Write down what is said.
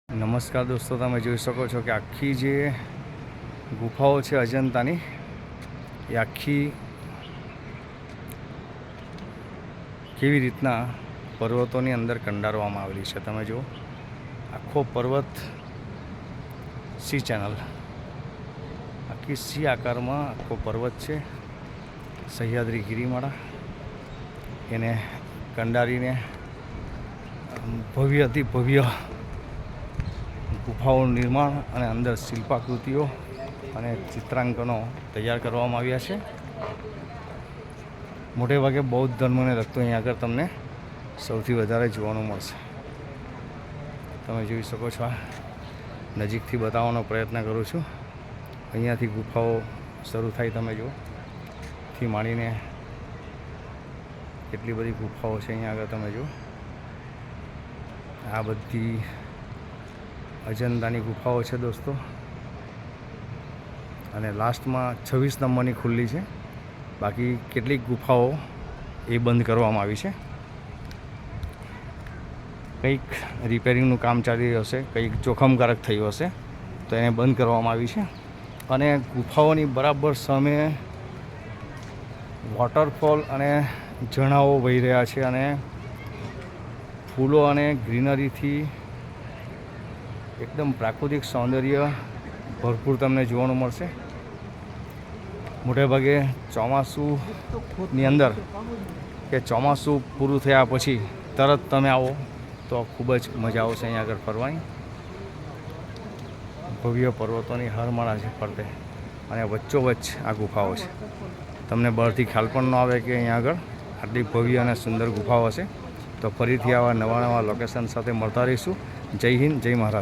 નમસ્કાર દોસ્તો, તમે જોઈ શકો છો કે આખી જે ગુફાઓ છે અજંતાની, એ આખી કેવી રીતના પર્વતોની અંદર કંડારવામાં આવેલી છે. તમે જુઓ, આખો પર્વત સી ચેનલ, આખી સી આકારમાં આખો પર્વત છે. સહ્યાદ્રી ગિરિમાળા એને કંડારીને ભવ્ય અતિ ભવ્ય ગુફાઓનું નિર્માણ અને અંદર શિલ્પાકૃતિઓ અને ચિત્રાંકનો તૈયાર કરવામાં આવ્યા છે. મોટે ભાગે બૌદ્ધ ધર્મને લગતું અહીં આગળ તમને સૌથી વધારે જોવાનું મળશે. તમે જોઈ શકો છો, આ નજીકથી બતાવવાનો પ્રયત્ન કરું છું. અહીંયાથી ગુફાઓ શરૂ થાય, તમે જુઓ, થી માંડીને કેટલી બધી ગુફાઓ છે અહીંયા આગળ. તમે જુઓ, આ બધી અજંતાની ગુફાઓ છે દોસ્તો, અને લાસ્ટમાં 26 નંબરની ખુલ્લી છે. બાકી કેટલીક ગુફાઓ એ બંધ કરવામાં આવી છે. કંઈક રિપેરિંગનું કામ ચાલી રહ્યું હશે, કંઈક જોખમકારક થયું હશે, તો એને બંધ કરવામાં આવી છે. અને ગુફાઓની બરાબર સામે વોટરફોલ અને ઝરણાઓ વહી રહ્યા છે, અને ફૂલો અને ગ્રીનરીથી એકદમ પ્રાકૃતિક સૌંદર્ય ભરપૂર તમને જોવાનું મળશે. મોટેભાગે ચોમાસુની અંદર કે ચોમાસું પૂરું થયા પછી તરત તમે આવો તો ખૂબ જ મજા આવશે અહીંયા આગળ ફરવાની. ભવ્ય પર્વતોની હારમાળા છે ફરતે, અને વચ્ચોવચ્ચ આ ગુફાઓ છે. તમને બહારથી ખ્યાલ પણ ન આવે કે અહીંયા આગળ આટલી ભવ્ય અને સુંદર ગુફાઓ હશે. તો ફરીથી આવા નવા લોકેશન સાથે મળતા રહીશું. જય હિન્દ, જય મહારાષ્ટ્ર.